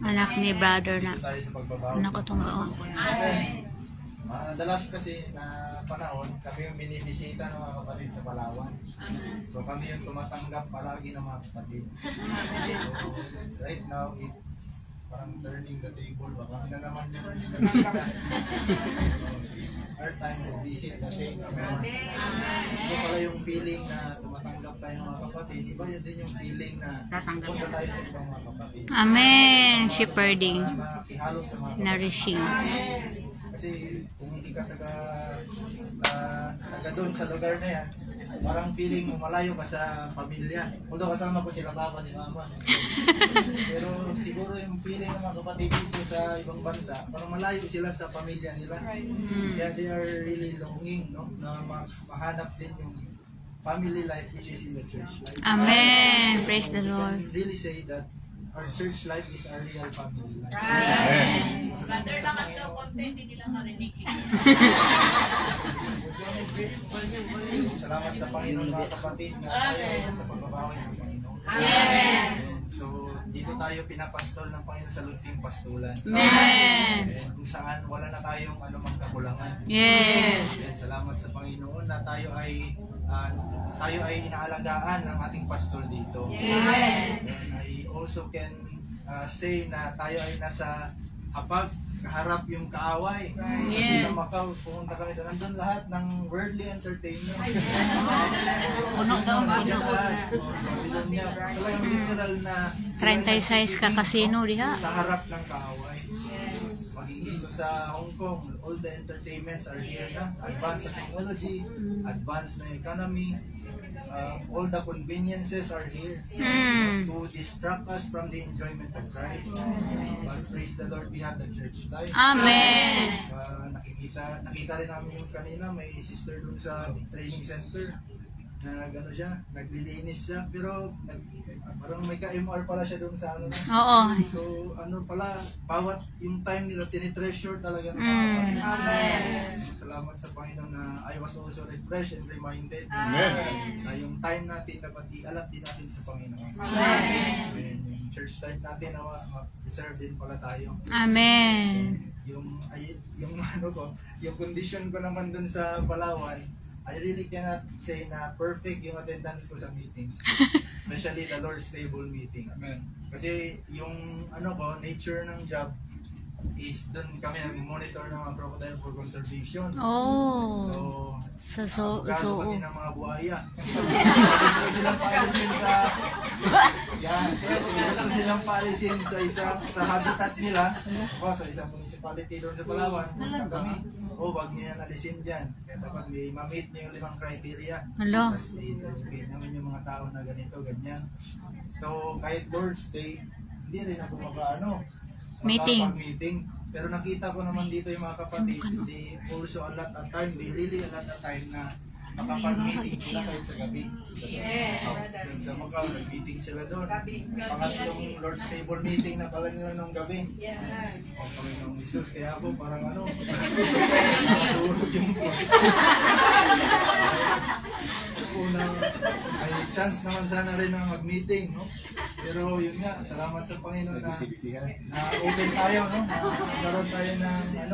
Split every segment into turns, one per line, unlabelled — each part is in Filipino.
Anak ni brother na.
Tayo sa pagbabawi.
Anak ko itong gaon.
Madalas kasi na panahon, kami yung binibisita ng mga kapatid sa Palawan. So kami yung tumatanggap palagi ng mga kapatid. So, right now, it's parang turning the table. Baka na naman yung our time to visit the saints. Ito pala yung feeling na tumatanggap tayo ng mga kapatid. Iba yun din yung feeling na punta tayo sa ibang mga kapatid.
Amen. Shepherding.
Makihalo sa mga kapatid.
Nourishing.
Kasi kung hindi ka taga doon sa lugar na yan, parang feeling mo malayo ka sa pamilya. Although kasama ko sila papa, si mama. Pero siguro yung feeling ng mga kapatid dito sa ibang bansa, parang malayo sila sa pamilya nila. Kaya they are really longing, no? Na mahanap din yung family life which is in the church life.
Amen. Praise the Lord.
We can really say that our church life is our real family life.
Brother, lakas daw content, hindi lang narinig.
Salamat sa Panginoon mga kapatid na tayo sa pagbabawi ng Panginoon.
Amen.
So, dito tayo pinapastol ng Panginoon sa lunting pastulan.
Amen.
And kung saan wala na tayong anumang kakulangan.
Yes.
And salamat sa Panginoon na tayo ay inaalagaan ng ating pastol dito.
Amen.
And I also can say na tayo ay nasa hapag kaharap yung kaaway. Kasi sa Macau, pumunta kami doon. Nandun lahat ng worldly entertainment.
Puno daw ba?
Babylonia. Talagang literal na
36 ka casino diha.
sa harap ng kaaway. Maging dito sa Hong Kong, all the entertainments are here na. Advanced na technology, advanced na economy, all the conveniences are here to distract us from the enjoyment of Christ. But praise the Lord, we have the church life.
Amen.
Nakita rin namin yung kanina, may sister dun sa training center na gano siya, naglilinis siya, pero parang may ka-MR pala siya dun sa ano na.
Oo.
So ano pala, bawat yung time nila tinitreasure talaga ng
Mm.
Salamat sa Panginoon na I was also refreshed and reminded
Amen.
na yung time natin dapat ialat din natin sa Panginoon. And yung church life natin, deserve din pala tayo.
Amen.
Yung ano ko, yung condition ko naman dun sa Palawan, I really cannot say na perfect yung attendance ko sa meetings. Especially the Lord's Table meeting.
Amen.
Kasi yung ano ko, nature ng job is doon kami nag-monitor ng mga crocodile for conservation.
Oh.
So,
Sa
abogado
zoo.
kami ng mga buhaya. Gusto silang paalisin sa gusto silang paalisin sa habitat nila. Sa isang municipality doon sa Palawan. Punta kami. Wag niyo yan alisin dyan. Kaya dapat may ma-meet niyo yung 5 criteria.
Hala.
Tapos i-educate namin yung mga tao na ganito, ganyan. So, kahit Lord's Day, hindi rin ako
Meeting.
Pero nakita ko naman dito yung mga kapatid, they also a lot of time, they really a lot of time na makapag-meeting sila kahit sa gabi. Yes, sa Macau, nag-meeting sila doon. Pangatlong Lord's Table meeting na pala nila nung gabi. Yes. O kami ng Jesus, kaya ako parang natulog yung unang may chance naman sana rin na mag-meeting, no? Pero yun nga, salamat sa Panginoon na open tayo, no? Nagkaroon tayo ng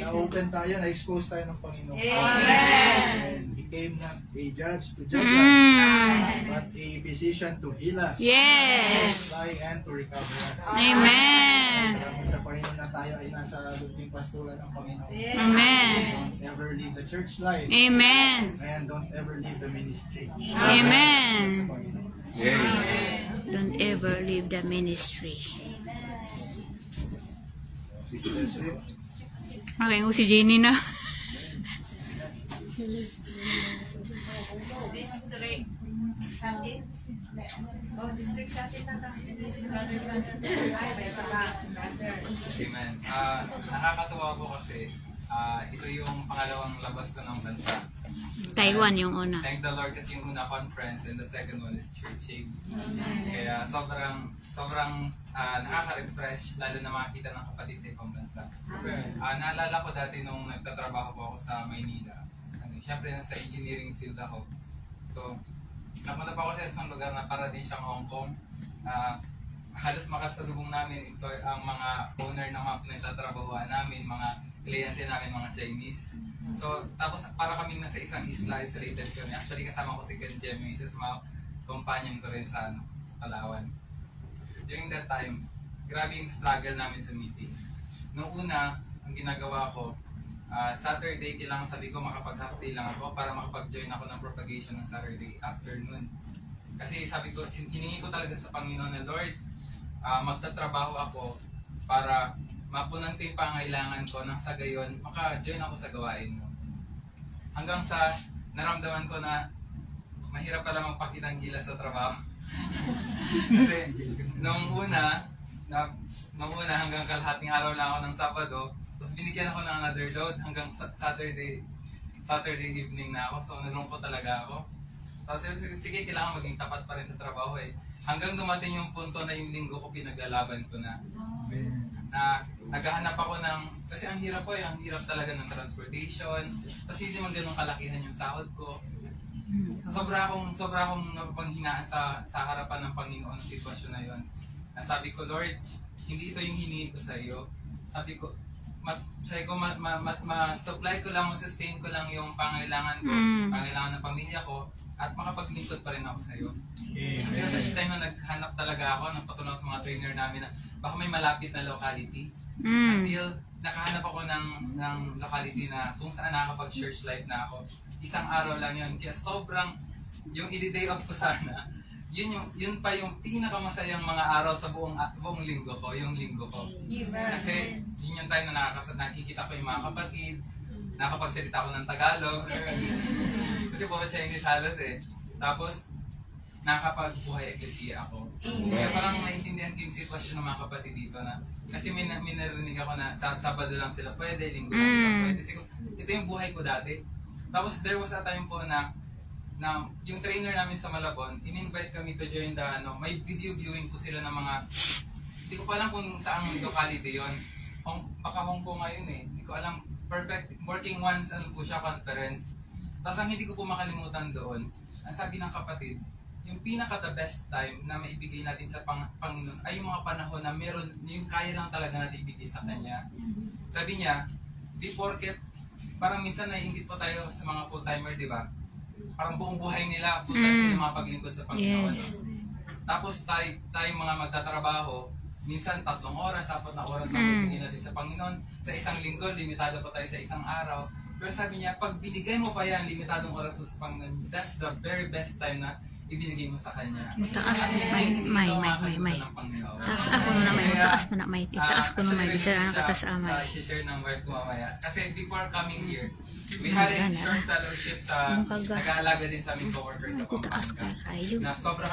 na-open tayo, na-expose tayo ng Panginoon. And He came not a judge to judge us, but a physician to heal us.
Yes.
And to recover us.
Amen.
Salamat sa Panginoon na tayo ay nasa lunting pastulan ng Panginoon.
Amen.
Don't ever leave the church life.
Amen.
And don't ever leave the ministry.
Amen.
Amen.
Don't ever leave the ministry. Okay, si Jenny na.
District. Satin. Oh, district satin na ta.
Amen. Nakakatuwa po kasi ito yung pangalawang labas ko ng bansa.
Taiwan yung una.
Thank the Lord kasi yung una conference and the second one is churching. Kaya sobrang nakaka-refresh lalo na makakita ng kapatid sa ibang bansa. Naalala ko dati nung nagtatrabaho po ako sa Maynila. Siyempre nasa engineering field ako. So, napunta pa ako sa isang lugar na para din siyang Hong Kong. halos makasalubong namin ito ang mga owner ng mga pinagtatrabahuan namin, mga kliyente namin, mga Chinese. So, tapos para kami nasa isang isla, isolated kami. Actually, kasama ko si Ken Jemmy, isa sa mga companion ko rin sa Palawan. During that time, grabe yung struggle namin sa meeting. Noong una, ang ginagawa ko, Saturday, kailangan sabi ko makapag-half day lang ako para makapag-join ako ng propagation ng Saturday afternoon. Kasi sabi ko, hiningi ko talaga sa Panginoon na Lord, magtatrabaho ako para mapunan ko yung pangailangan ko nang sa gayon, maka-join ako sa gawain mo. Hanggang sa naramdaman ko na mahirap pala magpakita ng gilas sa trabaho. Kasi nung una hanggang kalahating araw lang ako ng Sabado, tapos binigyan ako ng another load hanggang Saturday evening na ako. So nalungkot talaga ako. Tapos sige, kailangan maging tapat pa rin sa trabaho eh. Hanggang dumating yung punto na yung linggo ko pinaglalaban ko na. Na naghahanap ako ng, kasi ang hirap po eh, ang hirap talaga ng transportation. Kasi hindi man ganun kalakihan yung sahod ko. Sobra akong napapanghinaan sa harapan ng Panginoon ng sitwasyon na yun. Sabi ko, Lord, hindi ito yung hinihingi ko sa iyo. Sabi ko, ma-supply ko lang, ma-sustain ko lang yung pangailangan ko, pangailangan ng pamilya ko, at makapaglingkod pa rin ako sa iyo. Kaya sa each time na naghanap talaga ako, nagpatulong sa mga trainer namin na baka may malapit na locality. Until nakahanap ako ng locality na kung saan nakakapag-church life na ako. Isang araw lang yun. Kaya sobrang, yung i-day off ko sana, yun pa yung pinakamasayang mga araw sa buong linggo ko, yung linggo ko. Kasi yun yung time na nakikita ko yung mga kapatid, nakapagsalita ako ng Tagalog. Kasi puro Chinese halos eh. Tapos, nakakapagbuhay eklesiya ako. Kaya parang naintindihan ko yung sitwasyon ng mga kapatid dito na kasi may narinig ako na sa Sabado lang sila pwede, Linggo lang sila pwede. Ito yung buhay ko dati. Tapos there was a time po na yung trainer namin sa Malabon, in-invite kami to join the may video viewing po sila ng mga, hindi ko pa alam kung saang locality yun. Baka Hong Kong ngayon eh. Hindi ko alam, perfect, working once po siya conference. Tapos ang hindi ko po makalimutan doon, ang sabi ng kapatid, yung pinaka-the best time na maibigay natin sa Panginoon ay yung mga panahon na meron, yung kaya lang talaga natin ibigay sa Kanya. Sabi niya, before parang minsan naiingit po tayo sa mga full-timer, di ba? Parang buong buhay nila, full-time sila mapaglingkod sa Panginoon.
Yes.
Tapos tayong mga magtatrabaho, minsan 3 oras, 4 na oras na bibigyan natin sa Panginoon. Sa isang linggo, limitado pa tayo sa isang araw. Pero sabi niya, pag binigay mo pa yan, limitadong oras mo sa Panginoon, that's the very best time na ibinigay mo sa Kanya.
Taas, may. Taas ako na may, taas mo na may. Itaas ko na may, bisa na katas amay.
Sa share ng wife ko mamaya. Kasi before coming here, we had a short fellowship sa nag-aalaga din sa aming coworkers sa
Taas ka
Pampanga.
kayo.
Na sobra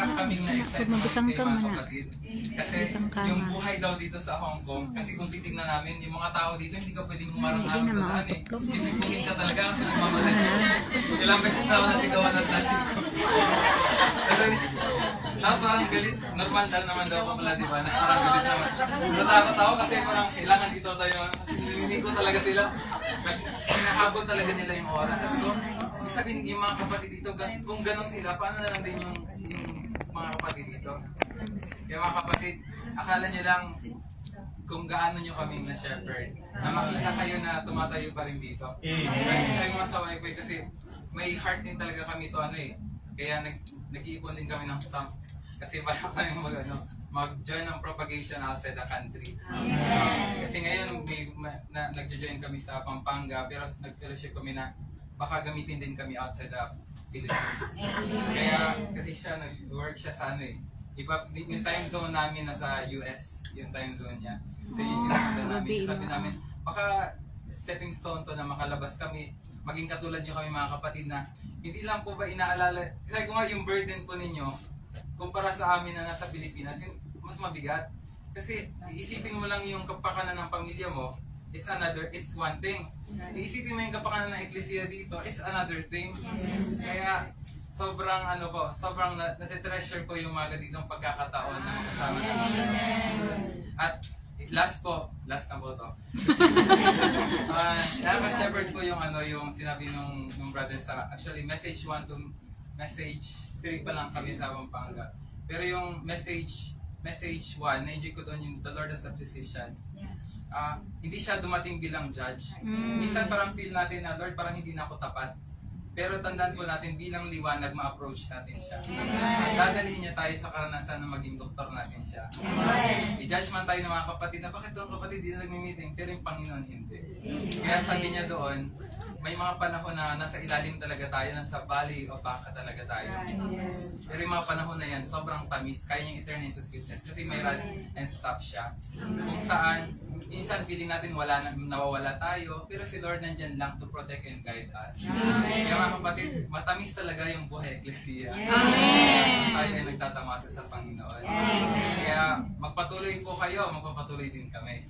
kaming na-excite
Mabitang
kay
ka
mga
man na.
kapatid. Kasi
Mabitang ka
yung
man.
buhay daw dito sa Hong Kong, kasi kung titignan namin, yung mga tao dito, hindi ka pwedeng humarang
Hindi
sa
na
daan eh.
makatuklog.
Sisipugin ka talaga kasi nagmamadali. Ilang beses na ako nasigawan at nasipog. Tapos parang galit, normal naman daw pa pala, di ba? Parang galit naman. Natakot ako kasi parang kailangan dito tayo. Kasi hindi ko talaga sila. Hinahabol talaga nila yung oras. Sabi ko, sabihin yung mga kapatid dito, kung ganun sila, paano na lang din yung mga kapatid dito? Kaya mga kapatid, akala nyo lang kung gaano nyo kaming na shepherd, na makita kayo na tumatayo pa rin dito. Sabi ko sa wife ko kasi may heart din talaga kami to Kaya nag-iipon din kami ng stamp. Kasi parang kami mag-join ng propagation outside the country. Kasi ngayon nag-join kami sa Pampanga, pero nag-fellowship kami na baka gamitin din kami outside the Philippines. Kaya kasi nag-work siya sa iba, yung time zone namin nasa US, yung time zone niya. So yung sinasundan namin, sabi namin, baka stepping stone to na makalabas kami, maging katulad nyo kami mga kapatid na hindi lang po ba inaalala, kasi kung nga yung burden po ninyo, kumpara sa amin na nasa Pilipinas, mas mabigat. Kasi isipin mo lang yung kapakanan ng pamilya mo, it's one thing. Iisipin mo yung kapakanan ng eklesiya dito, it's another thing. Kaya sobrang sobrang natitreasure ko yung mga ganitong pagkakataon na makasama namin. At last na po to. Nakaka-shepherd ko yung yung sinabi nung brother sa, actually message 1 to message 3 pa lang kami sa Pampanga. Pero yung message message 1, na-enjoy ko doon yung the Lord as a physician. Hindi siya dumating bilang judge. Minsan parang feel natin na, Lord, parang hindi na ako tapat. Pero tandaan po natin, bilang liwanag, ma-approach natin siya. At dadalhin niya tayo sa karanasan na maging doktor natin siya. I-judge man tayo ng mga kapatid na, bakit ang kapatid di na nagmi-meeting? Pero yung Panginoon hindi. Kaya sabi niya doon, may mga panahon na nasa ilalim talaga tayo, nasa valley of Baca talaga tayo. Pero yung mga panahon na yan, sobrang tamis, kaya niyang i-turn into sweetness. Kasi may rod and staff siya. Kung saan, minsan feeling natin nawawala tayo, pero si Lord nandyan lang to protect and guide us. Kaya mga kapatid, matamis talaga yung buhay eklesiya. Tayo ay nagtatamasa sa Panginoon. Kaya magpatuloy po kayo, magpapatuloy din kami.